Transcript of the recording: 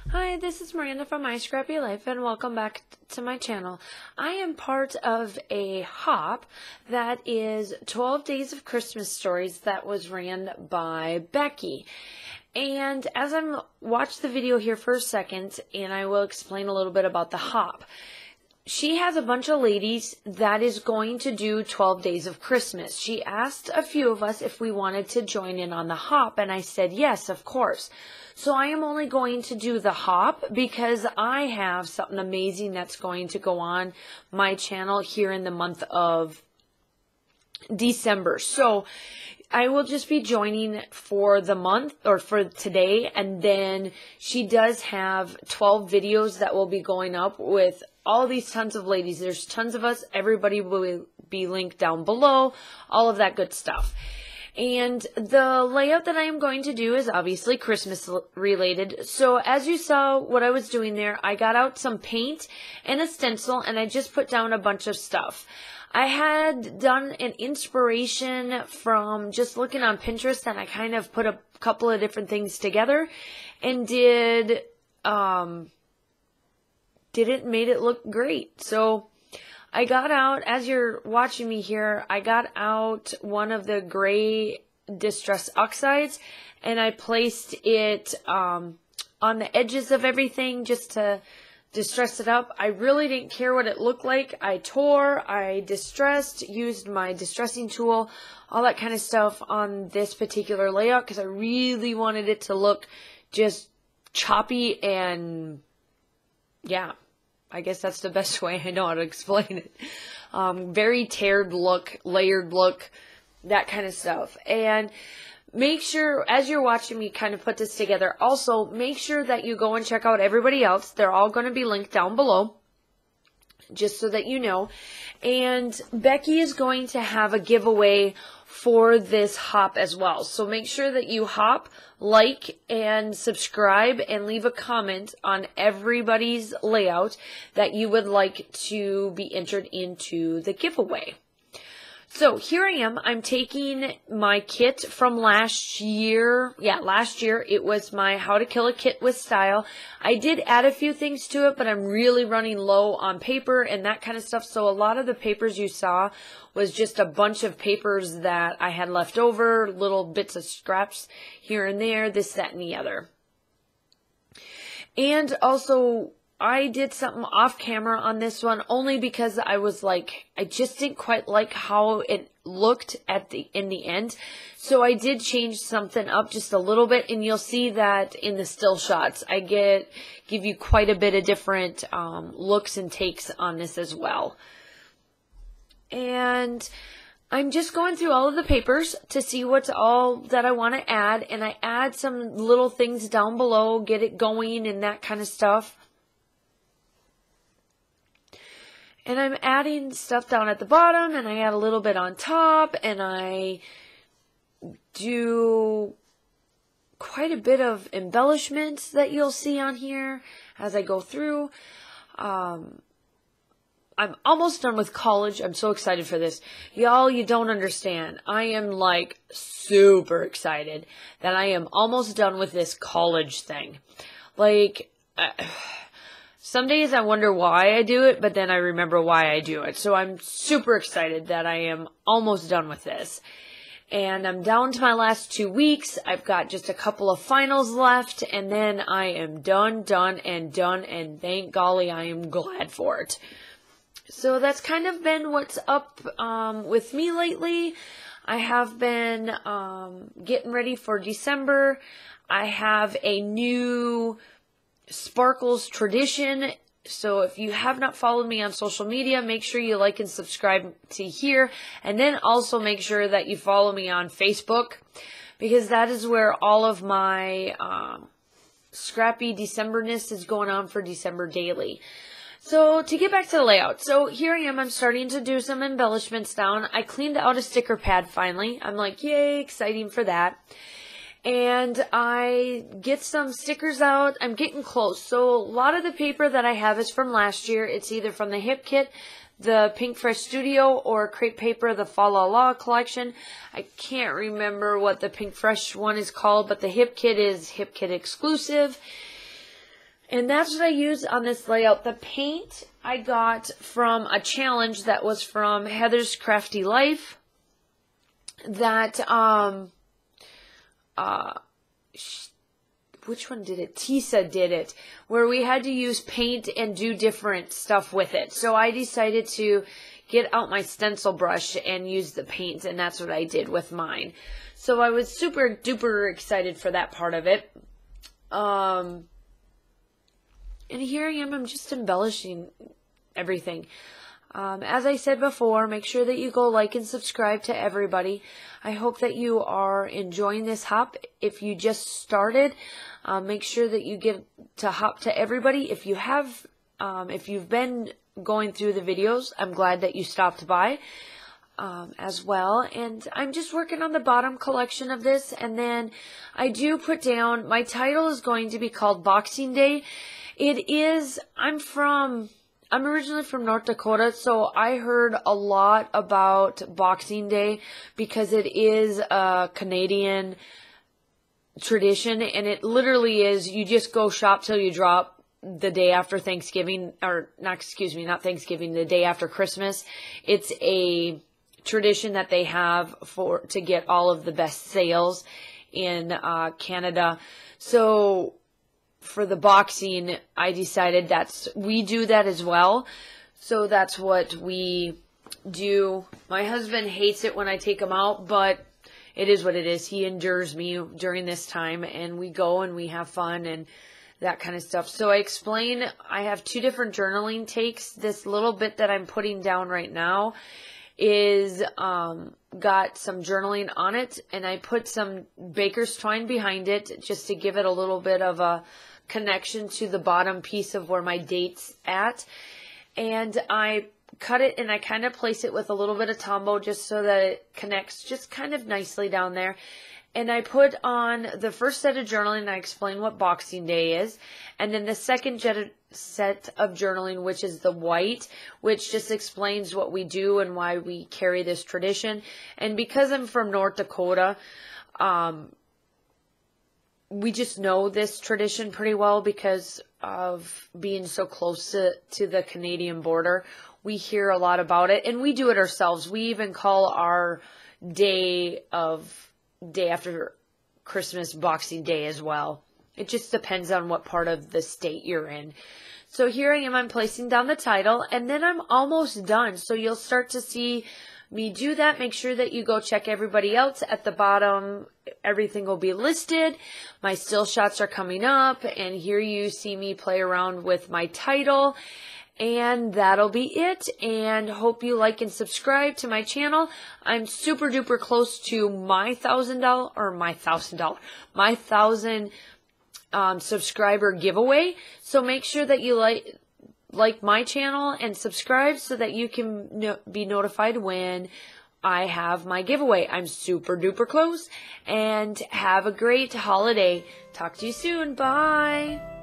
Hi, this is Miranda from My Scrappy Life and welcome back to my channel. I am part of a hop that is 12 Days of Christmas Stories that was ran by Becky. And as I'm watch the video here for a second, and I will explain a little bit about the hop. She has a bunch of ladies that is going to do 12 Days of Christmas. She asked a few of us if we wanted to join in on the hop, and I said yes, of course. So I am only going to do the hop because I have something amazing that's going to go on my channel here in the month of December. So I will just be joining for the month or for today, and then she does have 12 videos that will be going up with all these tons of ladies. There's tons of us. Everybody will be linked down below, all of that good stuff. And the layout that I am going to do is obviously Christmas related. So as you saw what I was doing there, I got out some paint and a stencil and I just put down a bunch of stuff. I had done an inspiration from just looking on Pinterest, and I kind of put a couple of different things together and made it look great. So I got out, as you're watching me here, I got out one of the gray distress oxides and I placed it on the edges of everything just to distress it up. I really didn't care what it looked like. I tore, I distressed, used my distressing tool, all that kind of stuff on this particular layout because I really wanted it to look just choppy and yeah, I guess that's the best way I know how to explain it. Very teared look, layered look, that kind of stuff. And make sure, as you're watching me kind of put this together, also make sure that you go and check out everybody else. They're all going to be linked down below, just so that you know. And Becky is going to have a giveaway for this hop as well. So make sure that you hop, like, and subscribe, and leave a comment on everybody's layout that you would like to be entered into the giveaway. So here I am. I'm taking my kit from last year. Yeah, last year it was my How to Kill a Kit with Style. I did add a few things to it, but I'm really running low on paper and that kind of stuff. So a lot of the papers you saw was just a bunch of papers that I had left over, little bits of scraps here and there, this, that, and the other. And also, I did something off camera on this one only because I was like, I just didn't quite like how it looked in the end. So I did change something up just a little bit, and you'll see that in the still shots. I give you quite a bit of different looks and takes on this as well. And I'm just going through all of the papers to see what's all that I want to add, and I add some little things down below, get it going and that kind of stuff. And I'm adding stuff down at the bottom, and I add a little bit on top, and I do quite a bit of embellishments that you'll see on here as I go through. I'm almost done with college. I'm so excited for this. Y'all, you don't understand. I am like super excited that I am almost done with this college thing. Like, some days I wonder why I do it, but then I remember why I do it. So I'm super excited that I am almost done with this. And I'm down to my last 2 weeks. I've got just a couple of finals left, and then I am done, and thank golly I am glad for it. So that's kind of been what's up with me lately. I have been getting ready for December. I have a new Sparkles tradition. So if you have not followed me on social media, make sure you like and subscribe to here. And then also make sure that you follow me on Facebook, because that is where all of my scrappy Decemberness is going on for December daily. So to get back to the layout, so here I am, I'm starting to do some embellishments down. I cleaned out a sticker pad finally. I'm like, yay, exciting for that. And I get some stickers out. I'm getting close. So a lot of the paper that I have is from last year. It's either from the Hip Kit, the Pink Fresh Studio, or Crepe Paper, the Fa La La collection. I can't remember what the Pink Fresh one is called, but the Hip Kit is Hip Kit exclusive. And that's what I use on this layout. The paint I got from a challenge that was from Heather's Crafty Life. That, which one did it? Tisa did it, where we had to use paint and do different stuff with it. So I decided to get out my stencil brush and use the paint, and that's what I did with mine. So I was super duper excited for that part of it. And here I am, I'm just embellishing everything. As I said before, make sure that you go like and subscribe to everybody. I hope that you are enjoying this hop. If you just started, make sure that you get to hop to everybody. If you have, if you've been going through the videos, I'm glad that you stopped by as well. And I'm just working on the bottom collection of this. And then I do put down, my title is going to be called Boxing Day. It is, I'm originally from North Dakota, so I heard a lot about Boxing Day because it is a Canadian tradition, and it literally is, you just go shop till you drop the day after Thanksgiving, or not, excuse me, not Thanksgiving, the day after Christmas. It's a tradition that they have to get all of the best sales in Canada. So for the boxing, I decided we do that as well. So that's what we do. My husband hates it when I take him out, but it is what it is. He endures me during this time, and we go and we have fun and that kind of stuff. So I explain, I have two different journaling takes. This little bit that I'm putting down right now is got some journaling on it, and I put some baker's twine behind it just to give it a little bit of a connection to the bottom piece of where my date's at. And I cut it and I kind of place it with a little bit of Tombow just so that it connects just kind of nicely down there. And I put on the first set of journaling, I explain what Boxing Day is. And then the second set of journaling, which is the white, which just explains what we do and why we carry this tradition. And because I'm from North Dakota, we just know this tradition pretty well because of being so close to the Canadian border. We hear a lot about it, and we do it ourselves. We even call our day after Christmas Boxing Day as well. It just depends on what part of the state you're in. So here I am, I'm placing down the title, and then I'm almost done. So you'll start to see me do that. Make sure that you go check everybody else at the bottom. Everything will be listed. My still shots are coming up, and here you see me play around with my title. And that'll be it, and hope you like and subscribe to my channel. I'm super duper close to my 1,000 subscriber giveaway. So make sure that you like my channel and subscribe so that you can be notified when I have my giveaway. I'm super duper close, and have a great holiday. Talk to you soon. Bye.